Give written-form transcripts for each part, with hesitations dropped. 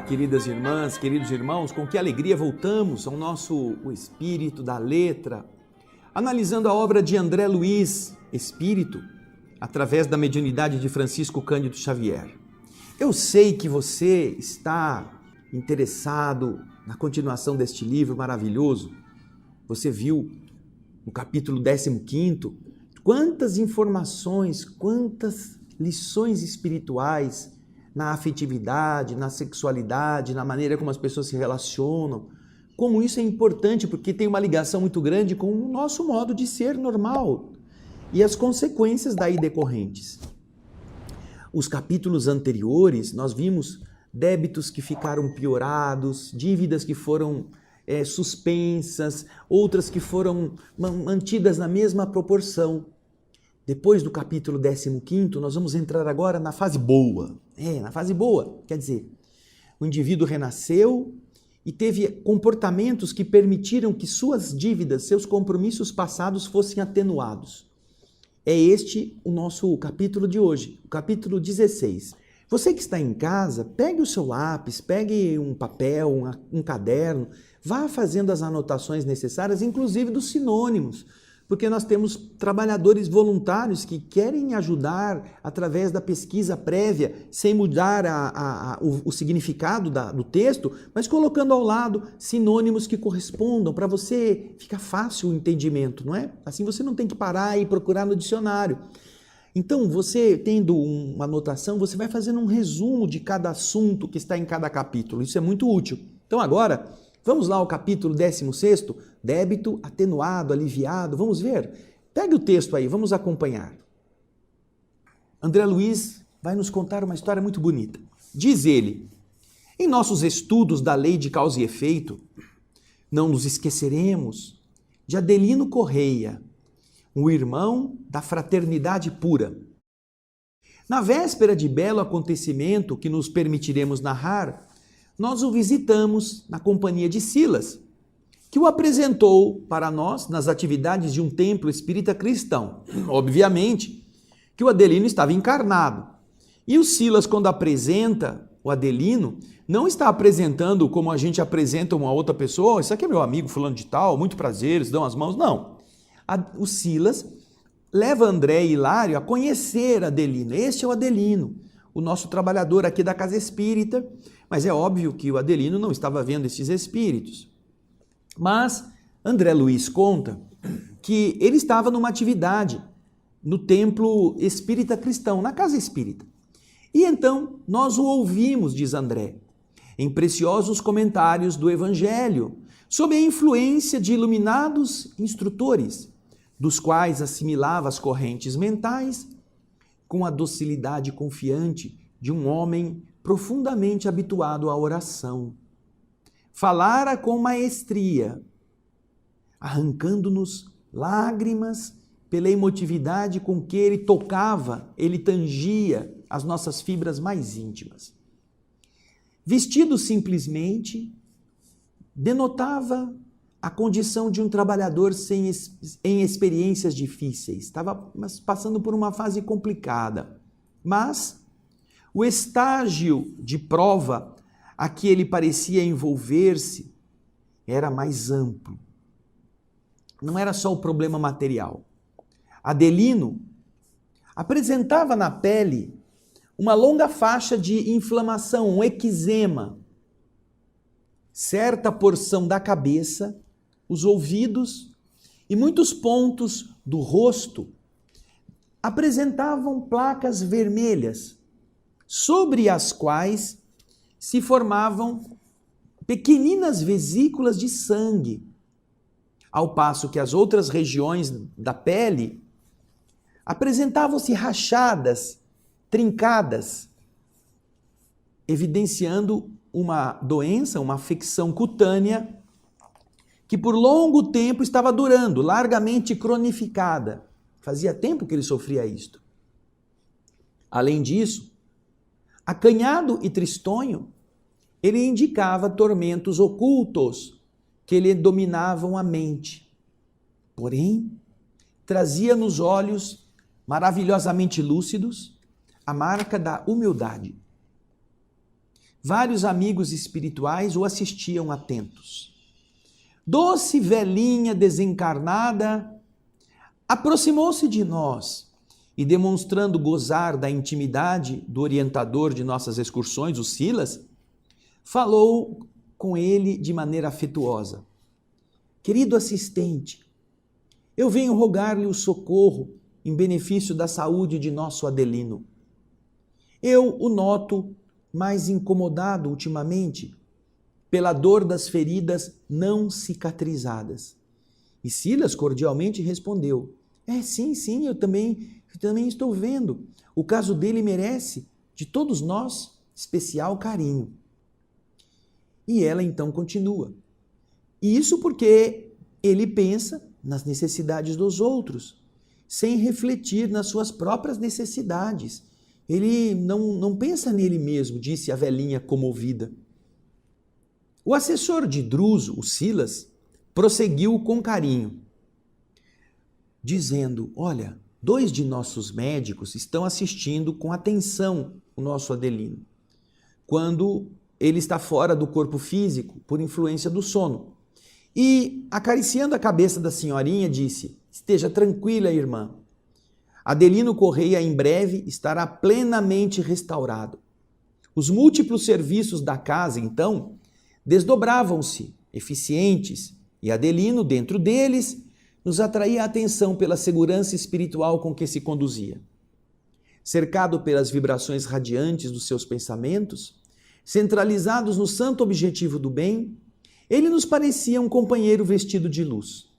queridas irmãs, queridos irmãos, com que alegria voltamos ao nosso Espírito da Letra, analisando a obra de André Luiz, Espírito, através da mediunidade de Francisco Cândido Xavier. Eu sei que você está interessado na continuação deste livro maravilhoso. Você viu no capítulo 15º quantas informações, quantas lições espirituais na afetividade, na sexualidade, na maneira como as pessoas se relacionam. Como isso é importante, porque tem uma ligação muito grande com o nosso modo de ser normal e as consequências daí decorrentes. Os capítulos anteriores, nós vimos débitos que ficaram piorados, dívidas que foram suspensas, outras que foram mantidas na mesma proporção. Depois do capítulo 15º, nós vamos entrar agora na fase boa. Na fase boa, quer dizer, o indivíduo renasceu e teve comportamentos que permitiram que suas dívidas, seus compromissos passados fossem atenuados. É este o nosso capítulo de hoje, o capítulo 16. Você que está em casa, pegue o seu lápis, pegue um papel, um caderno, vá fazendo as anotações necessárias, inclusive dos sinônimos, porque nós temos trabalhadores voluntários que querem ajudar através da pesquisa prévia, sem mudar o significado do texto, mas colocando ao lado sinônimos que correspondam para você ficar fácil o entendimento, não é? Assim você não tem que parar e procurar no dicionário. Então, você tendo uma anotação, você vai fazendo um resumo de cada assunto que está em cada capítulo. Isso é muito útil. Então agora, vamos lá ao capítulo 16º, débito atenuado, aliviado. Vamos ver? Pegue o texto aí, vamos acompanhar. André Luiz vai nos contar uma história muito bonita. Diz ele: em nossos estudos da lei de causa e efeito, não nos esqueceremos de Adelino Correia, um irmão da fraternidade pura. Na véspera de belo acontecimento que nos permitiremos narrar, nós o visitamos na companhia de Silas, que o apresentou para nós nas atividades de um templo espírita cristão. Obviamente que o Adelino estava encarnado. E o Silas, quando apresenta o Adelino, não está apresentando como a gente apresenta uma outra pessoa. Isso aqui é meu amigo fulano de tal, muito prazer, eles dão as mãos. Não. O Silas leva André e Hilário a conhecer Adelino. Este é o Adelino, o nosso trabalhador aqui da Casa Espírita, mas é óbvio que o Adelino não estava vendo esses espíritos. Mas André Luiz conta que ele estava numa atividade no templo espírita cristão, na Casa Espírita. E então nós o ouvimos, diz André, em preciosos comentários do Evangelho, sob a influência de iluminados instrutores, dos quais assimilava as correntes mentais com a docilidade confiante de um homem profundamente habituado à oração. Falara com maestria, arrancando-nos lágrimas pela emotividade com que ele tocava, ele tangia as nossas fibras mais íntimas. Vestido simplesmente, denotava a condição de um trabalhador em experiências difíceis. Estava passando por uma fase complicada, mas o estágio de prova a que ele parecia envolver-se era mais amplo. Não era só o problema material. Adelino apresentava na pele uma longa faixa de inflamação, um eczema. Certa porção da cabeça, os ouvidos e muitos pontos do rosto apresentavam placas vermelhas, sobre as quais se formavam pequeninas vesículas de sangue, ao passo que as outras regiões da pele apresentavam-se rachadas, trincadas, evidenciando uma doença, uma afecção cutânea que por longo tempo estava durando, largamente cronificada. Fazia tempo que ele sofria isto. Além disso, acanhado e tristonho, ele indicava tormentos ocultos que lhe dominavam a mente. Porém, trazia nos olhos, maravilhosamente lúcidos, a marca da humildade. vários amigos espirituais o assistiam atentos. Doce velhinha desencarnada aproximou-se de nós e, demonstrando gozar da intimidade do orientador de nossas excursões, o Silas, falou com ele de maneira afetuosa. Querido assistente, eu venho rogar-lhe o socorro em benefício da saúde de nosso Adelino. Eu o noto mais incomodado ultimamente pela dor das feridas não cicatrizadas. E Silas cordialmente respondeu, sim, eu também estou vendo. O caso dele merece, de todos nós, especial carinho. E ela então continua. Isso porque ele pensa nas necessidades dos outros, sem refletir nas suas próprias necessidades. Ele não pensa nele mesmo, disse a velhinha comovida. O assessor de Druso, o Silas, prosseguiu com carinho, dizendo, olha, 2 de nossos médicos estão assistindo com atenção o nosso Adelino, quando ele está fora do corpo físico por influência do sono. E, acariciando a cabeça da senhorinha, disse, esteja tranquila, irmã. Adelino Correia em breve estará plenamente restaurado. Os múltiplos serviços da casa, então, desdobravam-se, eficientes, e Adelino, dentro deles, nos atraía a atenção pela segurança espiritual com que se conduzia. Cercado pelas vibrações radiantes dos seus pensamentos, centralizados no santo objetivo do bem, ele nos parecia um companheiro vestido de luz.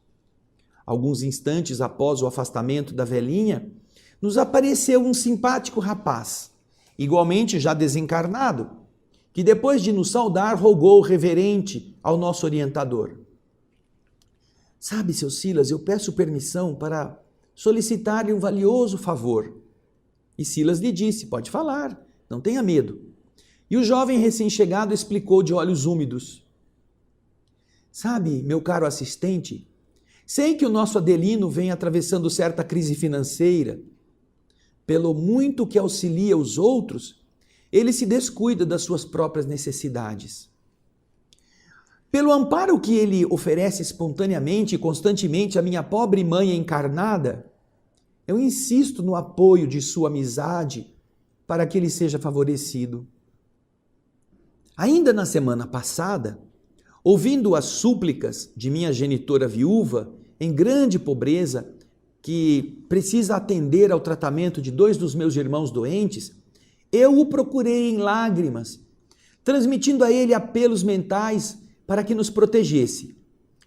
Alguns instantes após o afastamento da velhinha, nos apareceu um simpático rapaz, igualmente já desencarnado, que depois de nos saudar, rogou reverente ao nosso orientador. Sabe, seu Silas, eu peço permissão para solicitar-lhe um valioso favor. E Silas lhe disse, pode falar, não tenha medo. E o jovem recém-chegado explicou de olhos úmidos. Sabe, meu caro assistente, sei que o nosso Adelino vem atravessando certa crise financeira. Pelo muito que auxilia os outros, ele se descuida das suas próprias necessidades. Pelo amparo que ele oferece espontaneamente e constantemente à minha pobre mãe encarnada, eu insisto no apoio de sua amizade para que ele seja favorecido. Ainda na semana passada, ouvindo as súplicas de minha genitora viúva, em grande pobreza, que precisa atender ao tratamento de 2 dos meus irmãos doentes, eu o procurei em lágrimas, transmitindo a ele apelos mentais para que nos protegesse.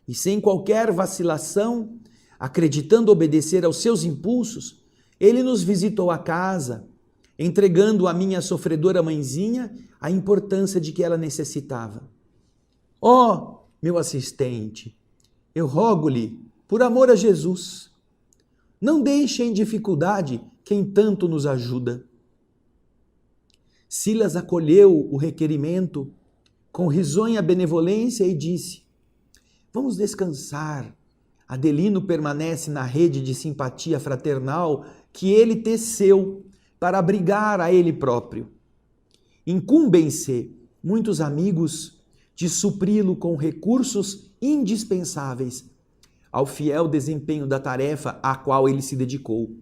E sem qualquer vacilação, acreditando obedecer aos seus impulsos, ele nos visitou a casa, entregando à minha sofredora mãezinha a importância de que ela necessitava. Ó, meu assistente, eu rogo-lhe, por amor a Jesus, não deixe em dificuldade quem tanto nos ajuda. Silas acolheu o requerimento com risonha benevolência e disse, vamos descansar. Adelino permanece na rede de simpatia fraternal que ele teceu para abrigar a ele próprio. Incumbem-se muitos amigos de supri-lo com recursos indispensáveis ao fiel desempenho da tarefa à qual ele se dedicou.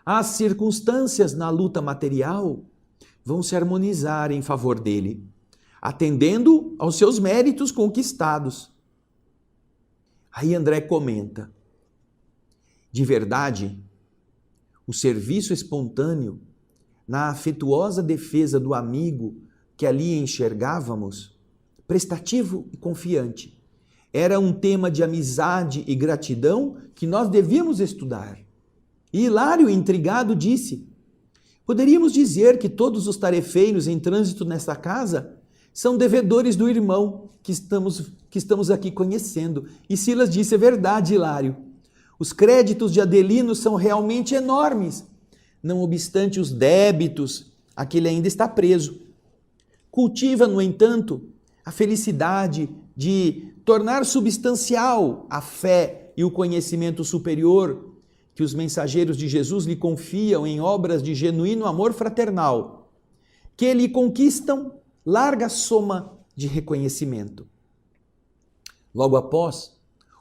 As circunstâncias na luta material vão se harmonizar em favor dele, atendendo aos seus méritos conquistados. Aí André comenta, de verdade, o serviço espontâneo, na afetuosa defesa do amigo que ali enxergávamos, prestativo e confiante, era um tema de amizade e gratidão que nós devíamos estudar. E Hilário, intrigado, disse, poderíamos dizer que todos os tarefeiros em trânsito nesta casa são devedores do irmão que estamos aqui conhecendo. E Silas disse, é verdade, Hilário. Os créditos de Adelino são realmente enormes, não obstante os débitos a que ele ainda está preso. Cultiva, no entanto, a felicidade de tornar substancial a fé e o conhecimento superior que os mensageiros de Jesus lhe confiam em obras de genuíno amor fraternal, que lhe conquistam larga soma de reconhecimento. Logo após,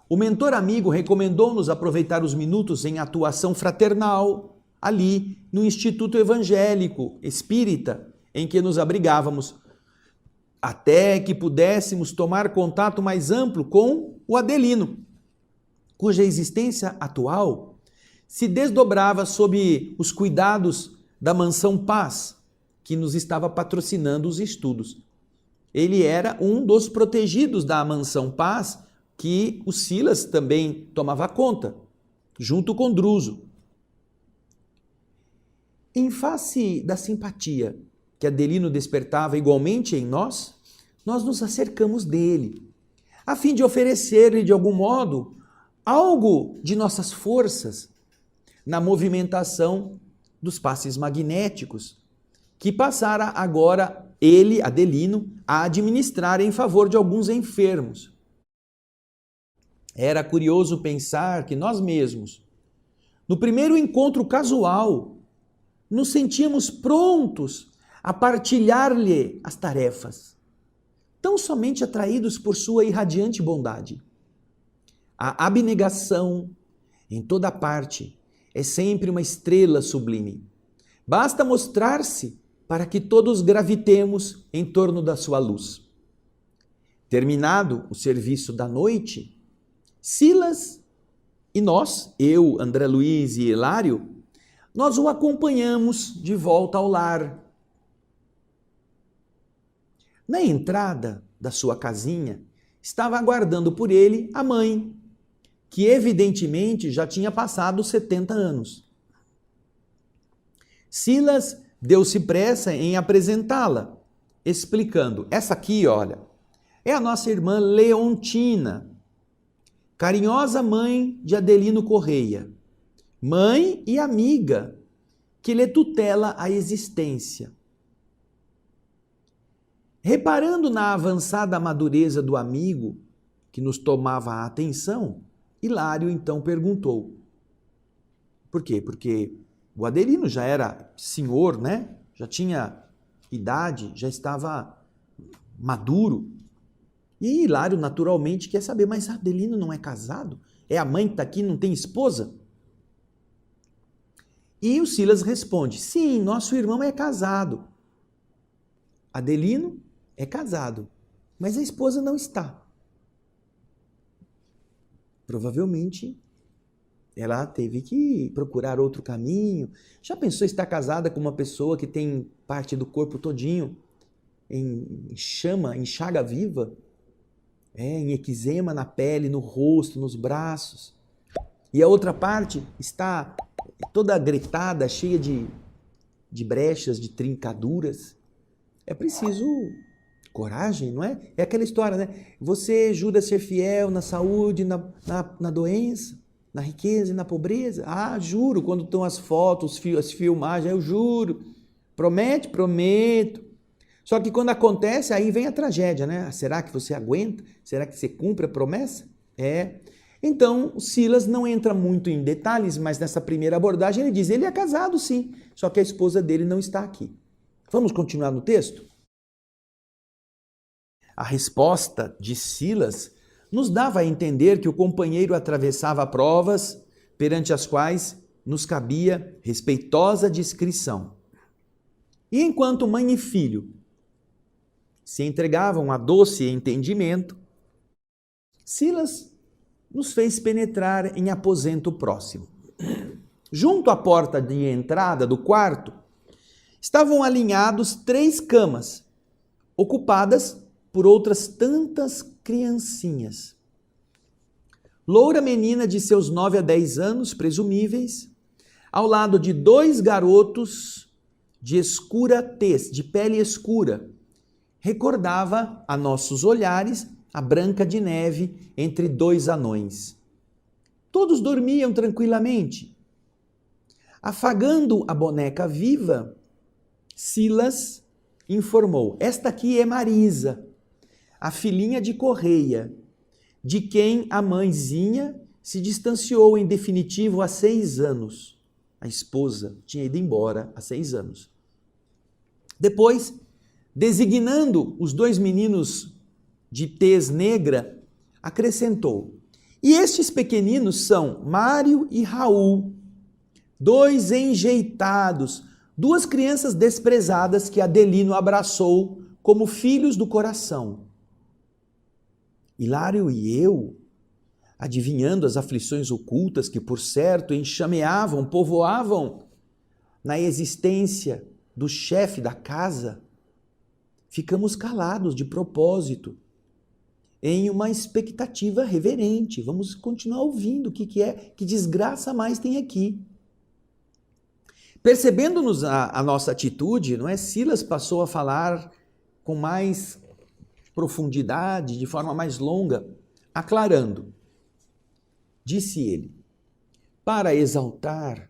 o mentor amigo recomendou-nos aproveitar os minutos em atuação fraternal, ali no Instituto Evangélico Espírita, em que nos abrigávamos, até que pudéssemos tomar contato mais amplo com o Adelino, cuja existência atual se desdobrava sob os cuidados da Mansão Paz, que nos estava patrocinando os estudos. Ele era um dos protegidos da Mansão Paz, que o Silas também tomava conta, junto com Druso. Em face da simpatia que Adelino despertava igualmente em nós, nós nos acercamos dele, a fim de oferecer-lhe, de algum modo, algo de nossas forças na movimentação dos passes magnéticos, que passara agora ele, Adelino, a administrar em favor de alguns enfermos. Era curioso pensar que nós mesmos, no primeiro encontro casual, nos sentíamos prontos a partilhar-lhe as tarefas, tão somente atraídos por sua irradiante bondade. A abnegação, em toda parte, é sempre uma estrela sublime. Basta mostrar-se para que todos gravitemos em torno da sua luz. Terminado o serviço da noite, Silas e nós, eu, André Luiz e Hilário, nós o acompanhamos de volta ao lar. Na entrada da sua casinha, estava aguardando por ele a mãe, que evidentemente já tinha passado 70 anos. Silas deu-se pressa em apresentá-la, explicando: essa aqui, olha, é a nossa irmã Leontina, carinhosa mãe de Adelino Correia, mãe e amiga que lhe tutela a existência. Reparando na avançada madureza do amigo que nos tomava a atenção, Hilário então perguntou: por quê? Porque o Adelino já era senhor, né? Já tinha idade, já estava maduro. E Hilário naturalmente quer saber, mas Adelino não é casado? É a mãe que está aqui, não tem esposa? E o Silas responde: sim, nosso irmão é casado. Adelino é casado, mas a esposa não está. Provavelmente ela teve que procurar outro caminho. Já pensou estar casada com uma pessoa que tem parte do corpo todinho em chama, em chaga viva? Em eczema na pele, no rosto, nos braços. E a outra parte está toda gritada, cheia de brechas, de trincaduras. É preciso coragem, não é? É aquela história, né? Você jura ser fiel na saúde, na doença, na riqueza e na pobreza? Ah, juro, quando estão as fotos, as filmagens, eu juro. Promete? Prometo. Só que quando acontece, aí vem a tragédia, né? Será que você aguenta? Será que você cumpre a promessa? Então, o Silas não entra muito em detalhes, mas nessa primeira abordagem ele diz: ele é casado sim, só que a esposa dele não está aqui. Vamos continuar no texto? A resposta de Silas nos dava a entender que o companheiro atravessava provas perante as quais nos cabia respeitosa discrição. E enquanto mãe e filho se entregavam a doce entendimento, Silas nos fez penetrar em aposento próximo. Junto à porta de entrada do quarto, estavam alinhados 3 camas, ocupadas por outras tantas criancinhas. Loura menina de seus 9 a 10 anos, presumíveis, ao lado de 2 garotos de escura tez, de pele escura, recordava a nossos olhares a Branca de Neve entre 2 anões. Todos dormiam tranquilamente. Afagando a boneca viva, Silas informou: esta aqui é Marisa, a filhinha de Correia, de quem a mãezinha se distanciou em definitivo há 6 anos. A esposa tinha ido embora há 6 anos. Depois, designando os 2 meninos de tez negra, acrescentou: e estes pequeninos são Mário e Raul, 2 enjeitados, 2 crianças desprezadas que Adelino abraçou como filhos do coração. Hilário e eu, adivinhando as aflições ocultas que, por certo, enxameavam, povoavam na existência do chefe da casa, ficamos calados de propósito, em uma expectativa reverente. Vamos continuar ouvindo o que é, que desgraça mais tem aqui. Percebendo-nos a nossa atitude, não é? Silas passou a falar com mais profundidade, de forma mais longa, aclarando. Disse ele: para exaltar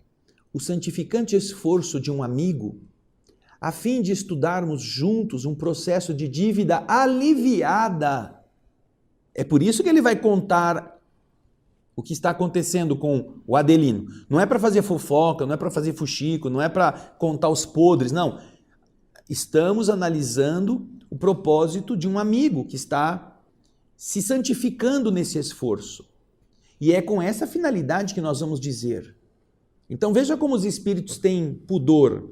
o santificante esforço de um amigo, a fim de estudarmos juntos um processo de dívida aliviada. É por isso que ele vai contar o que está acontecendo com o Adelino. Não é para fazer fofoca, não é para fazer fuxico, não é para contar os podres, não. Estamos analisando o propósito de um amigo que está se santificando nesse esforço. E é com essa finalidade que nós vamos dizer. Então veja como os espíritos têm pudor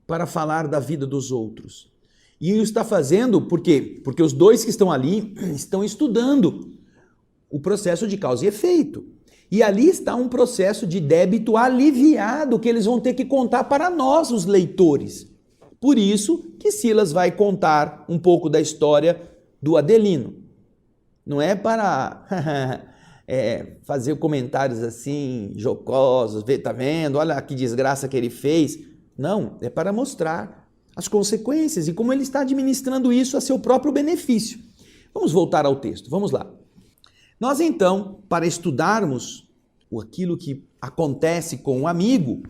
para falar da vida dos outros. E o está fazendo por quê? Porque os 2 que estão ali estão estudando o processo de causa e efeito. E ali está um processo de débito aliviado que eles vão ter que contar para nós, os leitores. Por isso que Silas vai contar um pouco da história do Adelino. Não é para fazer comentários assim, jocosos, tá vendo? Olha que desgraça que ele fez. Não, é para mostrar as consequências e como ele está administrando isso a seu próprio benefício. Vamos voltar ao texto, vamos lá. Nós então, para estudarmos aquilo que acontece com o amigo,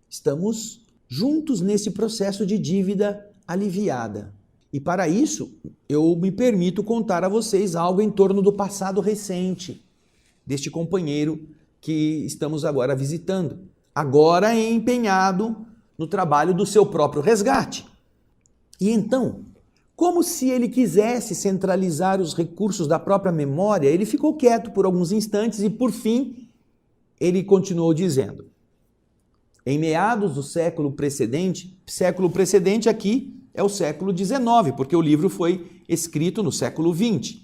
estamos juntos nesse processo de dívida aliviada. E para isso, eu me permito contar a vocês algo em torno do passado recente deste companheiro que estamos agora visitando. Agora empenhado no trabalho do seu próprio resgate. E então, como se ele quisesse centralizar os recursos da própria memória, ele ficou quieto por alguns instantes e, por fim, ele continuou dizendo: em meados do século precedente aqui é o século XIX, porque o livro foi escrito no século XX.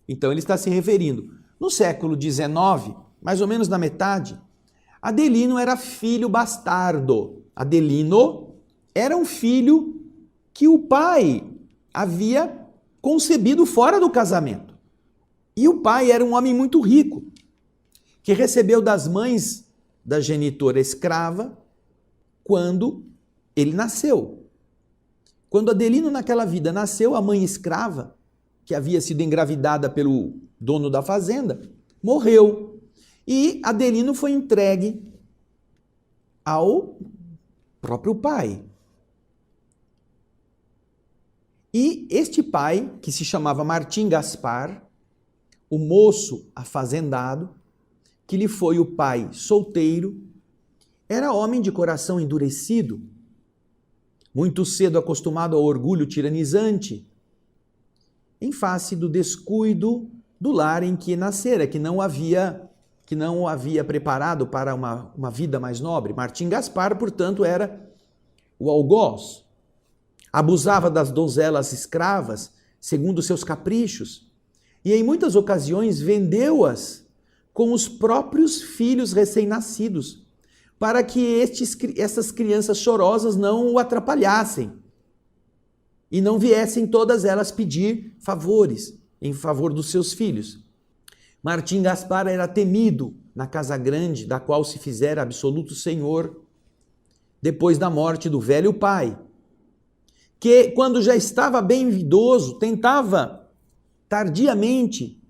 Então ele está se referindo. No século XIX, mais ou menos na metade, Adelino era filho bastardo. Adelino era um filho que o pai havia concebido fora do casamento. E o pai era um homem muito rico, que recebeu das mães da genitora escrava quando ele nasceu. Quando Adelino naquela vida nasceu, a mãe escrava, que havia sido engravidada pelo dono da fazenda, morreu. E Adelino foi entregue ao próprio pai. E este pai, que se chamava Martim Gaspar, o moço afazendado, que lhe foi o pai solteiro, era homem de coração endurecido, muito cedo acostumado ao orgulho tiranizante, em face do descuido do lar em que nascera, que não o havia preparado para uma vida mais nobre. Martim Gaspar, portanto, era o algoz. Abusava das donzelas escravas, segundo seus caprichos, e em muitas ocasiões vendeu-as com os próprios filhos recém-nascidos, para que essas crianças chorosas não o atrapalhassem e não viessem todas elas pedir favores em favor dos seus filhos. Martim Gaspar era temido na casa grande, da qual se fizera absoluto senhor, depois da morte do velho pai, que, quando já estava bem idoso, tentava tardiamente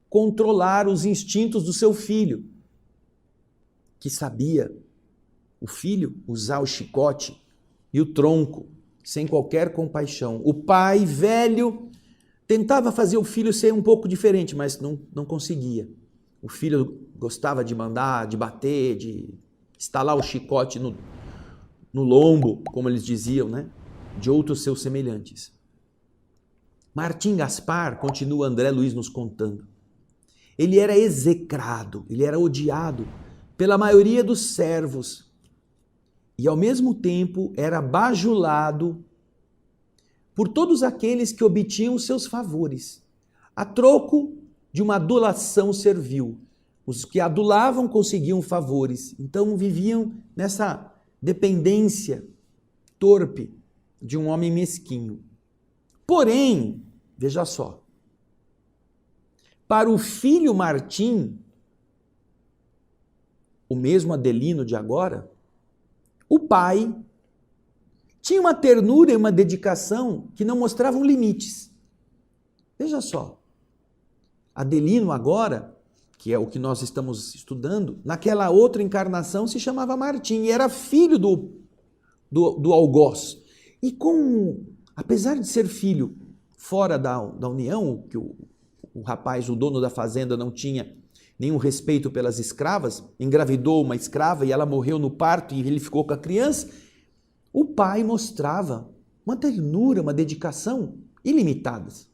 controlar os instintos do seu filho, que sabia, o filho, usar o chicote e o tronco, sem qualquer compaixão. O pai, velho, tentava fazer o filho ser um pouco diferente, mas não conseguia. O filho gostava de mandar, de bater, de estalar o chicote no lombo, como eles diziam, né? de outros seus semelhantes. Martim Gaspar, continua André Luiz nos contando, ele era execrado, ele era odiado pela maioria dos servos e ao mesmo tempo era bajulado por todos aqueles que obtinham seus favores, a troco de uma adulação servil. Os que adulavam conseguiam favores, então viviam nessa dependência torpe de um homem mesquinho. Porém, veja só, para o filho Martim, o mesmo Adelino de agora, o pai tinha uma ternura e uma dedicação que não mostravam limites. Veja só, Adelino agora, que é o que nós estamos estudando, naquela outra encarnação se chamava Martim e era filho do algoz. E apesar de ser filho fora da união, que o rapaz, o dono da fazenda, não tinha nenhum respeito pelas escravas, engravidou uma escrava e ela morreu no parto e ele ficou com a criança, o pai mostrava uma ternura, uma dedicação ilimitadas.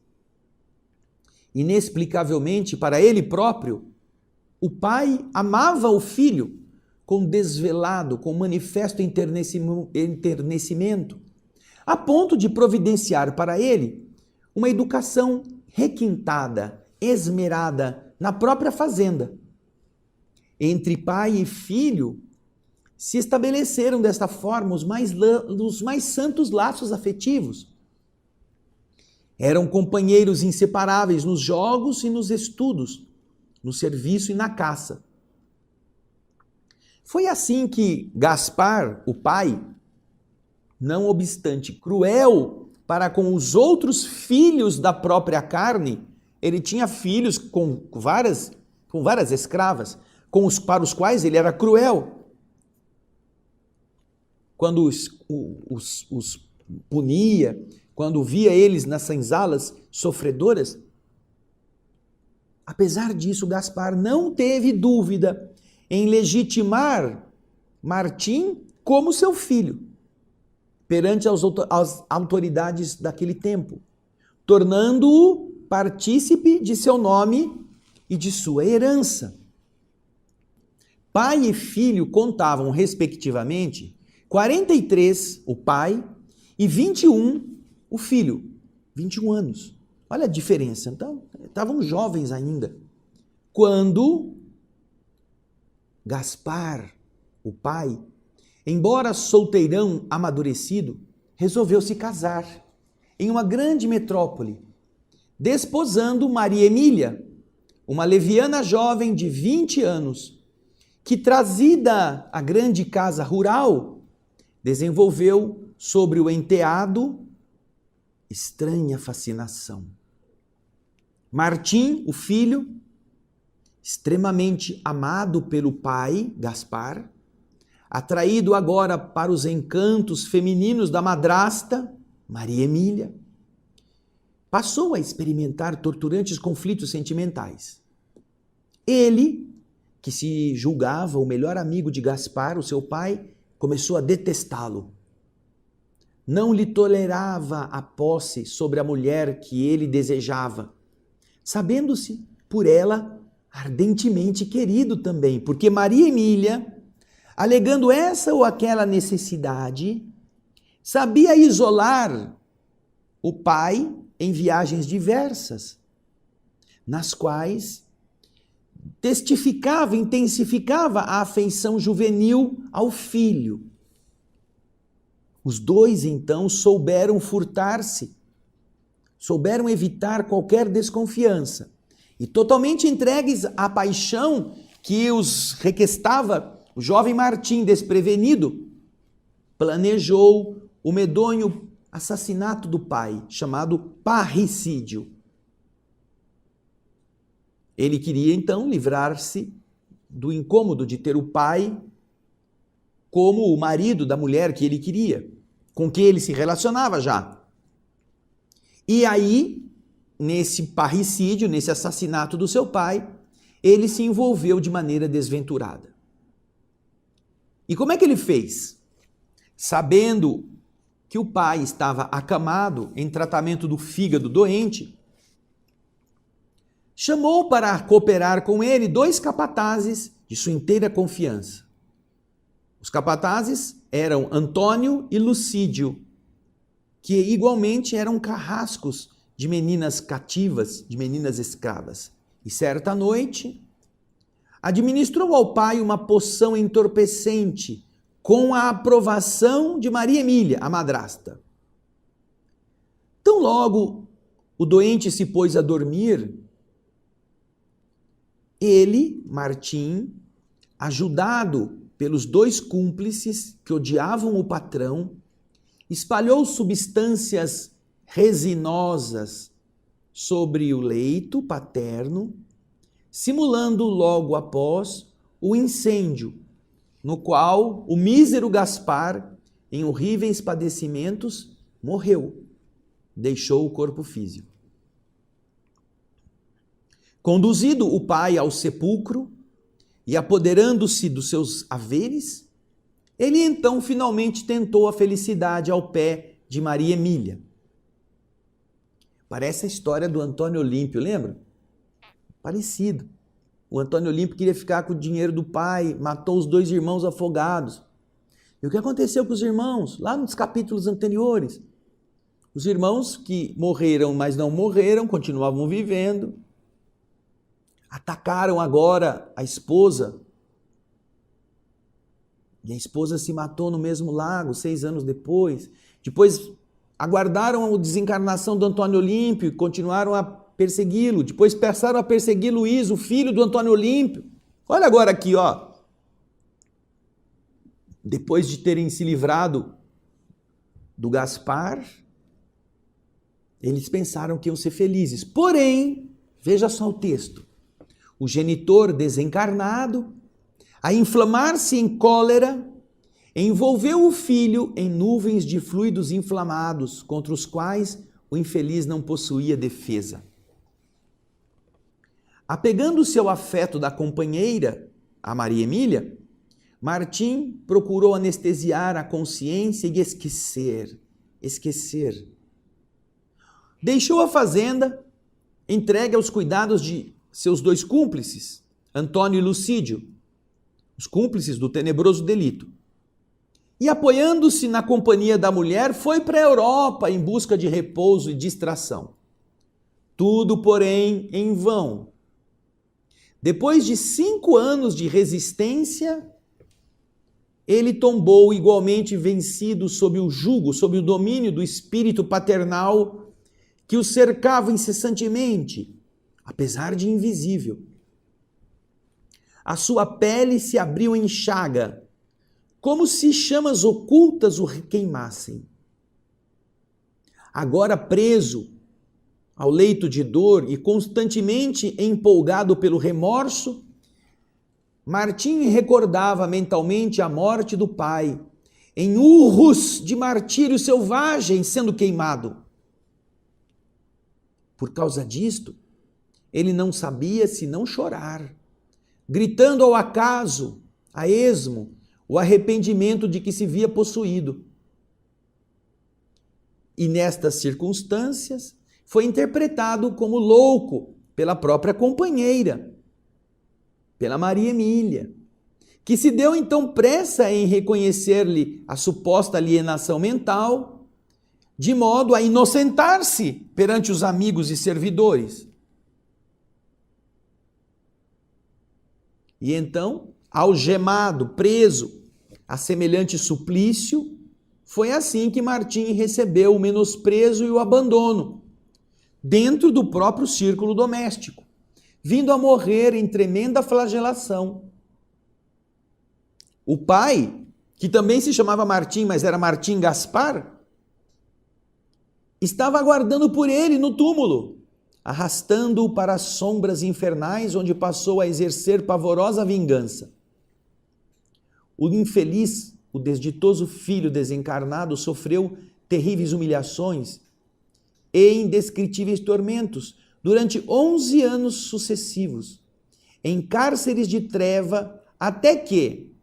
Inexplicavelmente, para ele próprio, o pai amava o filho com desvelado, com manifesto enternecimento, a ponto de providenciar para ele uma educação requintada, esmerada na própria fazenda. Entre pai e filho se estabeleceram desta forma os mais santos laços afetivos. Eram companheiros inseparáveis nos jogos e nos estudos, no serviço e na caça. Foi assim que Gaspar, o pai, não obstante cruel para com os outros filhos da própria carne, ele tinha filhos com várias escravas, para os quais ele era cruel. Quando os punia, quando via eles nas senzalas sofredoras, apesar disso, Gaspar não teve dúvida em legitimar Martim como seu filho perante as autoridades daquele tempo, tornando-o partícipe de seu nome e de sua herança. Pai e filho contavam, respectivamente, 43 o pai e 21 o filho, 21 anos. Olha a diferença. Então, estavam jovens ainda. Quando Gaspar, o pai, embora solteirão amadurecido, resolveu se casar em uma grande metrópole, desposando Maria Emília, uma leviana jovem de 20 anos, que, trazida à grande casa rural, desenvolveu sobre o enteado estranha fascinação. Martim, o filho, extremamente amado pelo pai, Gaspar, atraído agora para os encantos femininos da madrasta, Maria Emília, passou a experimentar torturantes conflitos sentimentais. Ele, que se julgava o melhor amigo de Gaspar, o seu pai, começou a detestá-lo. Não lhe tolerava a posse sobre a mulher que ele desejava, sabendo-se por ela ardentemente querido também, porque Maria Emília, alegando essa ou aquela necessidade, sabia isolar o pai em viagens diversas, nas quais testificava, intensificava a afeição juvenil ao filho. Os dois, então, souberam furtar-se, souberam evitar qualquer desconfiança e totalmente entregues à paixão que os requestava, o jovem Martim, desprevenido, planejou o medonho assassinato do pai, chamado parricídio. Ele queria, então, livrar-se do incômodo de ter o pai como o marido da mulher que ele queria, com quem ele se relacionava já. E aí, nesse parricídio, nesse assassinato do seu pai, ele se envolveu de maneira desventurada. E como é que ele fez? Sabendo que o pai estava acamado em tratamento do fígado doente, chamou para cooperar com ele 2 capatazes de sua inteira confiança. Os capatazes eram Antônio e Lucídio, que igualmente eram carrascos de meninas cativas, de meninas escravas. E certa noite, administrou ao pai uma poção entorpecente com a aprovação de Maria Emília, a madrasta. Tão logo o doente se pôs a dormir, ele, Martim, ajudado pelos 2 cúmplices que odiavam o patrão, espalhou substâncias resinosas sobre o leito paterno, simulando logo após o incêndio, no qual o mísero Gaspar, em horríveis padecimentos, morreu, deixou o corpo físico. Conduzido o pai ao sepulcro e apoderando-se dos seus haveres, ele então finalmente tentou a felicidade ao pé de Maria Emília. Parece a história do Antônio Olímpio, lembra? Parecido. O Antônio Olímpio queria ficar com o dinheiro do pai, matou os 2 irmãos afogados. E o que aconteceu com os irmãos? Lá nos capítulos anteriores. Os irmãos que morreram, mas não morreram, continuavam vivendo. Atacaram agora a esposa. E a esposa se matou no mesmo lago 6 anos depois. Depois aguardaram a desencarnação do Antônio Olímpio e continuaram a persegui-lo. Depois passaram a perseguir Luís, o filho do Antônio Olímpio. Olha agora aqui, ó. Depois de terem se livrado do Gaspar, eles pensaram que iam ser felizes. Porém, veja só o texto. O genitor desencarnado, a inflamar-se em cólera, envolveu o filho em nuvens de fluidos inflamados, contra os quais o infeliz não possuía defesa. Apegando-se ao afeto da companheira, a Maria Emília, Martim procurou anestesiar a consciência e esquecer. Deixou a fazenda, entregue aos cuidados de seus 2 cúmplices, Antônio e Lucídio, os cúmplices do tenebroso delito. E apoiando-se na companhia da mulher, foi para a Europa em busca de repouso e distração. Tudo, porém, em vão. Depois de 5 anos de resistência, ele tombou igualmente vencido sob o jugo, sob o domínio do espírito paternal que o cercava incessantemente, apesar de invisível. A sua pele se abriu em chaga, como se chamas ocultas o queimassem. Agora preso ao leito de dor e constantemente empolgado pelo remorso, Martim recordava mentalmente a morte do pai, em urros de martírio selvagem sendo queimado. Por causa disto, ele não sabia se não chorar, gritando ao acaso, a esmo, o arrependimento de que se via possuído. E nestas circunstâncias, foi interpretado como louco pela própria companheira, pela Maria Emília, que se deu então pressa em reconhecer-lhe a suposta alienação mental, de modo a inocentar-se perante os amigos e servidores. E então, algemado, preso a semelhante suplício, foi assim que Martim recebeu o menosprezo e o abandono dentro do próprio círculo doméstico, vindo a morrer em tremenda flagelação. O pai, que também se chamava Martim, mas era Martim Gaspar, estava aguardando por ele no túmulo, arrastando-o para as sombras infernais, onde passou a exercer pavorosa vingança. O infeliz, o desditoso filho desencarnado, sofreu terríveis humilhações e indescritíveis tormentos durante 11 anos sucessivos, em cárceres de treva, até que,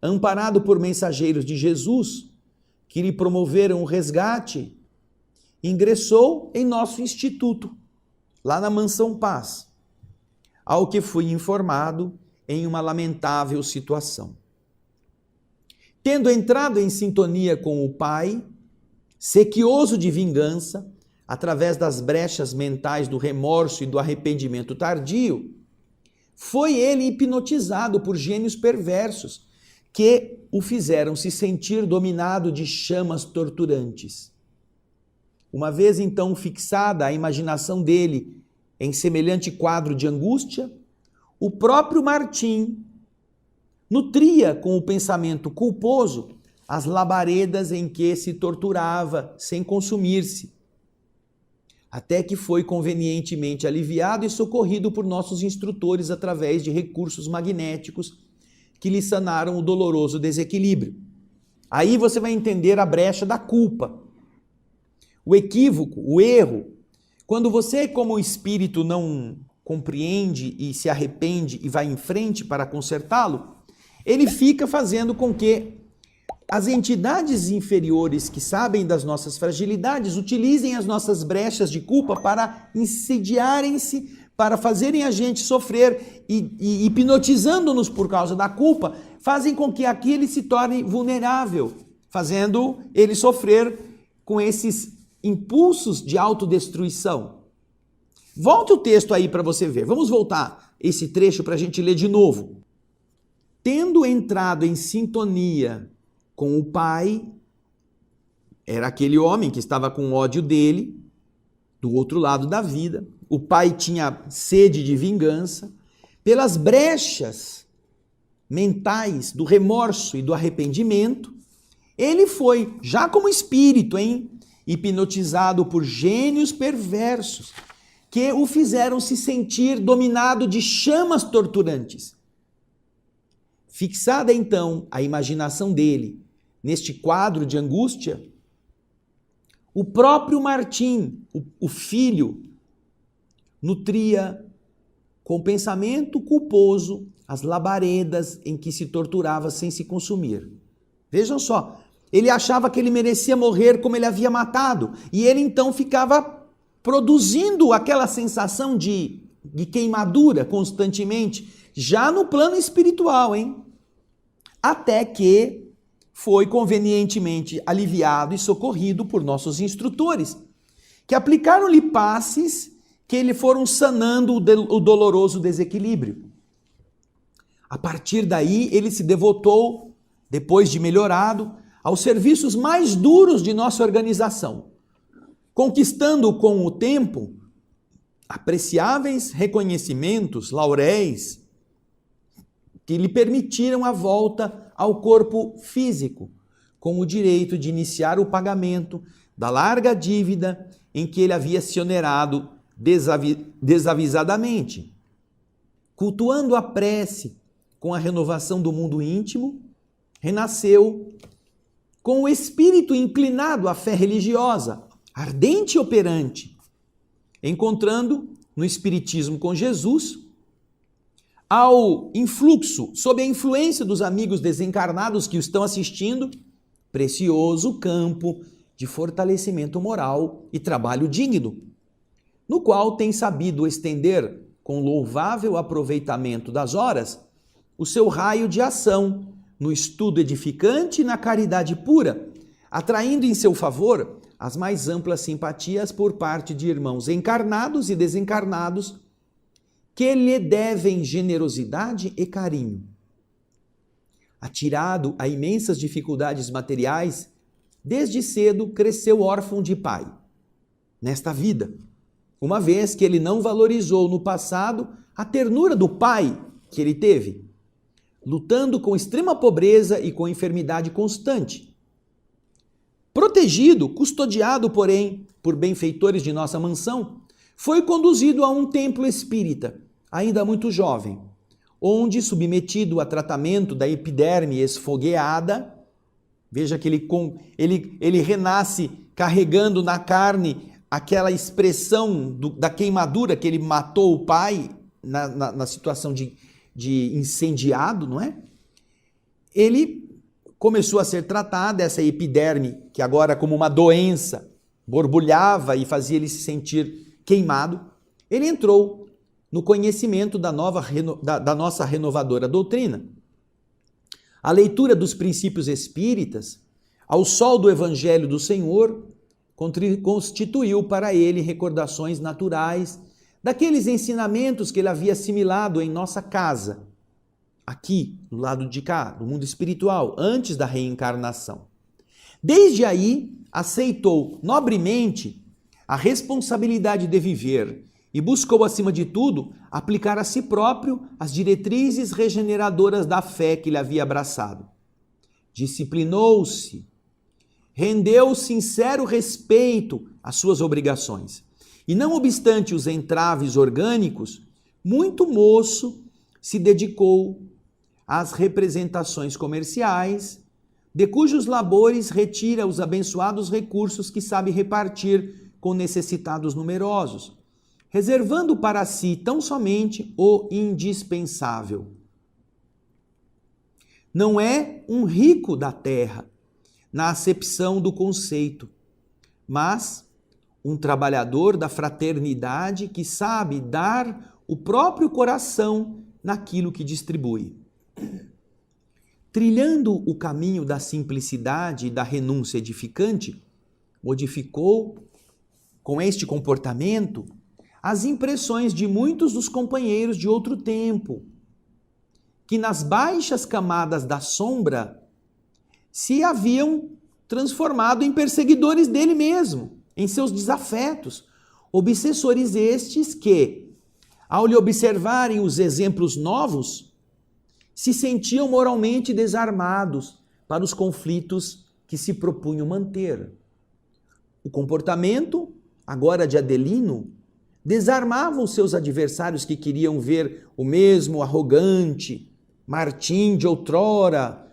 amparado por mensageiros de Jesus, que lhe promoveram o resgate, ingressou em nosso instituto, lá na Mansão Paz, ao que fui informado em uma lamentável situação. Tendo entrado em sintonia com o pai, sequioso de vingança, através das brechas mentais do remorso e do arrependimento tardio, foi ele hipnotizado por gênios perversos que o fizeram se sentir dominado de chamas torturantes. Uma vez então fixada a imaginação dele em semelhante quadro de angústia, o próprio Martim nutria com o pensamento culposo as labaredas em que se torturava sem consumir-se, até que foi convenientemente aliviado e socorrido por nossos instrutores através de recursos magnéticos que lhe sanaram o doloroso desequilíbrio. Aí você vai entender a brecha da culpa, o equívoco, o erro. Quando você, como espírito, não compreende e se arrepende e vai em frente para consertá-lo, ele fica fazendo com que as entidades inferiores que sabem das nossas fragilidades utilizem as nossas brechas de culpa para insidiarem-se, para fazerem a gente sofrer e hipnotizando-nos por causa da culpa, fazem com que aquele se torne vulnerável, fazendo ele sofrer com esses impulsos de autodestruição. Volte o texto aí para você ver. Vamos voltar esse trecho para a gente ler de novo. Tendo entrado em sintonia com o pai, era aquele homem que estava com ódio dele, do outro lado da vida. O pai tinha sede de vingança. Pelas brechas mentais do remorso e do arrependimento, ele foi, já como espírito, hipnotizado por gênios perversos, que o fizeram se sentir dominado de chamas torturantes. Fixada então a imaginação dele neste quadro de angústia, o próprio Martim, o filho, nutria com pensamento culposo as labaredas em que se torturava sem se consumir. Vejam só, ele achava que ele merecia morrer como ele havia matado, e ele então ficava produzindo aquela sensação de queimadura constantemente, já no plano espiritual, até que foi convenientemente aliviado e socorrido por nossos instrutores, que aplicaram-lhe passes que lhe foram sanando o doloroso desequilíbrio. A partir daí, ele se devotou, depois de melhorado, aos serviços mais duros de nossa organização, conquistando com o tempo apreciáveis reconhecimentos, lauréis, que lhe permitiram a volta ao corpo físico, com o direito de iniciar o pagamento da larga dívida em que ele havia se onerado desavisadamente. Cultuando a prece com a renovação do mundo íntimo, renasceu com o espírito inclinado à fé religiosa, ardente e operante, encontrando no Espiritismo com Jesus, ao influxo, sob a influência dos amigos desencarnados que o estão assistindo, precioso campo de fortalecimento moral e trabalho digno, no qual tem sabido estender, com louvável aproveitamento das horas, o seu raio de ação no estudo edificante e na caridade pura, atraindo em seu favor as mais amplas simpatias por parte de irmãos encarnados e desencarnados que lhe devem generosidade e carinho. Atirado a imensas dificuldades materiais, desde cedo cresceu órfão de pai. Nesta vida, uma vez que ele não valorizou no passado a ternura do pai que ele teve, lutando com extrema pobreza e com enfermidade constante. Protegido, custodiado, porém, por benfeitores de nossa mansão, foi conduzido a um templo espírita, ainda muito jovem, onde, submetido a tratamento da epiderme esfogueada, veja que ele renasce carregando na carne aquela expressão da queimadura que ele matou o pai na situação de incendiado, não é? Ele começou a ser tratada, essa epiderme, que agora como uma doença borbulhava e fazia ele se sentir queimado, ele entrou no conhecimento da nossa renovadora doutrina. A leitura dos princípios espíritas, ao sol do Evangelho do Senhor, constituiu para ele recordações naturais daqueles ensinamentos que ele havia assimilado em nossa casa, aqui, do lado de cá, do mundo espiritual, antes da reencarnação. Desde aí, aceitou nobremente a responsabilidade de viver e buscou, acima de tudo, aplicar a si próprio as diretrizes regeneradoras da fé que ele havia abraçado. Disciplinou-se, rendeu sincero respeito às suas obrigações. E não obstante os entraves orgânicos, muito moço se dedicou às representações comerciais, de cujos labores retira os abençoados recursos que sabe repartir com necessitados numerosos, reservando para si tão somente o indispensável. Não é um rico da terra, na acepção do conceito, mas um trabalhador da fraternidade que sabe dar o próprio coração naquilo que distribui. Trilhando o caminho da simplicidade e da renúncia edificante, modificou, com este comportamento, as impressões de muitos dos companheiros de outro tempo, que nas baixas camadas da sombra se haviam transformado em perseguidores dele mesmo, em seus desafetos, obsessores estes que, ao lhe observarem os exemplos novos, se sentiam moralmente desarmados para os conflitos que se propunham manter. O comportamento, agora de Adelino, desarmava os seus adversários que queriam ver o mesmo arrogante Martim de outrora,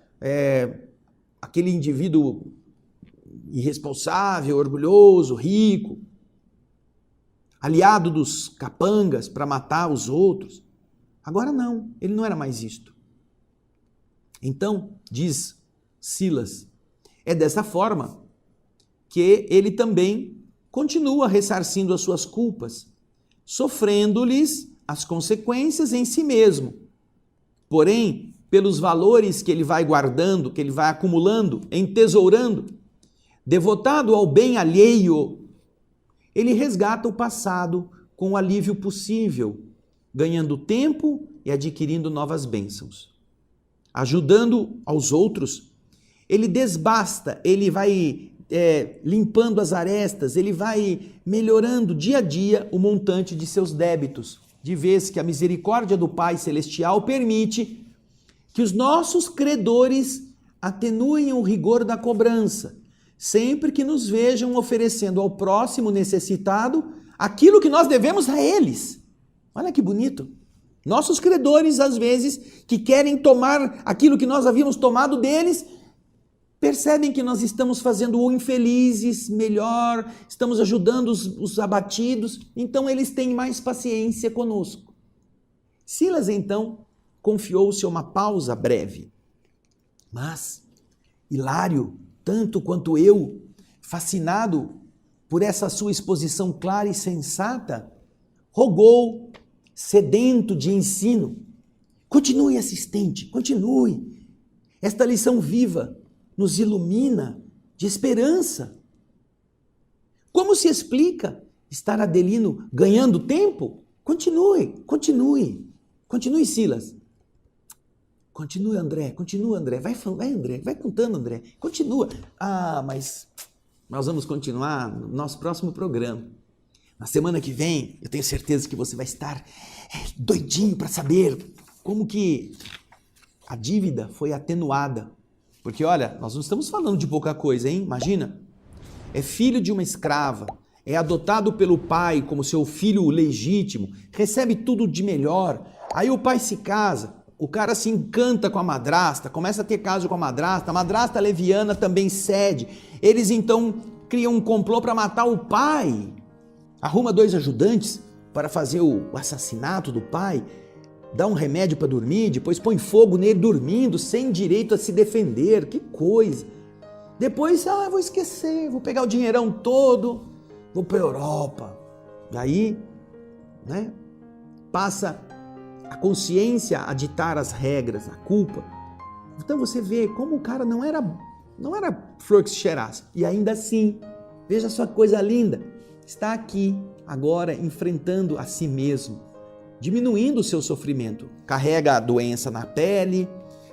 aquele indivíduo irresponsável, orgulhoso, rico, aliado dos capangas para matar os outros. Agora não, ele não era mais isto. Então, diz Silas, é dessa forma que ele também continua ressarcindo as suas culpas, sofrendo-lhes as consequências em si mesmo. Porém, pelos valores que ele vai guardando, que ele vai acumulando, entesourando, devotado ao bem alheio, ele resgata o passado com o alívio possível, ganhando tempo e adquirindo novas bênçãos. Ajudando aos outros, ele desbasta, ele vai limpando as arestas, ele vai melhorando dia a dia o montante de seus débitos, de vez que a misericórdia do Pai Celestial permite que os nossos credores atenuem o rigor da cobrança, sempre que nos vejam oferecendo ao próximo necessitado aquilo que nós devemos a eles. Olha que bonito. Nossos credores, às vezes, que querem tomar aquilo que nós havíamos tomado deles, percebem que nós estamos fazendo infelizes melhor, estamos ajudando os abatidos, então eles têm mais paciência conosco. Silas, então, confiou-se a uma pausa breve. Mas Hilário, tanto quanto eu, fascinado por essa sua exposição clara e sensata, rogou, sedento de ensino: continue, assistente, continue. Esta lição viva nos ilumina de esperança. Como se explica estar Adelino ganhando tempo? Continue, Silas. Continue, André. Vai, André. Vai contando, André. Continua. Mas nós vamos continuar no nosso próximo programa. Na semana que vem, eu tenho certeza que você vai estar doidinho para saber como que a dívida foi atenuada. Porque, olha, nós não estamos falando de pouca coisa, hein? Imagina. É filho de uma escrava, é adotado pelo pai como seu filho legítimo, recebe tudo de melhor. Aí o pai se casa. O cara se encanta com a madrasta, começa a ter caso com a madrasta leviana também cede. Eles então criam um complô para matar o pai. Arruma 2 ajudantes para fazer o assassinato do pai. dá um remédio para dormir, depois põe fogo nele dormindo, sem direito a se defender, que coisa. Depois, vou esquecer, vou pegar o dinheirão todo, vou para a Europa. E aí, né, passa a consciência a ditar as regras, a culpa. Então você vê como o cara não era flor que se cheirasse. E ainda assim, veja só que coisa linda, está aqui agora enfrentando a si mesmo, diminuindo o seu sofrimento. Carrega a doença na pele,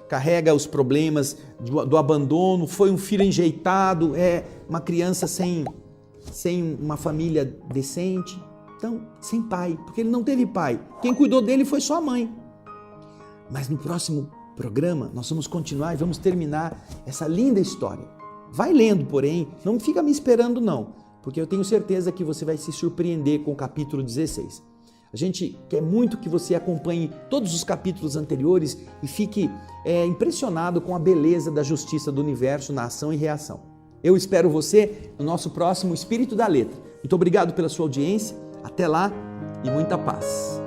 carrega os problemas do abandono, foi um filho enjeitado, é uma criança sem uma família decente, então sem pai, porque ele não teve pai. Quem cuidou dele foi sua mãe. Mas no próximo programa nós vamos continuar e vamos terminar essa linda história. Vai lendo, porém, não fica me esperando não, porque eu tenho certeza que você vai se surpreender com o capítulo 16. A gente quer muito que você acompanhe todos os capítulos anteriores e fique impressionado com a beleza da justiça do universo na ação e reação. Eu espero você no nosso próximo Espírito da Letra. Muito obrigado pela sua audiência, até lá e muita paz.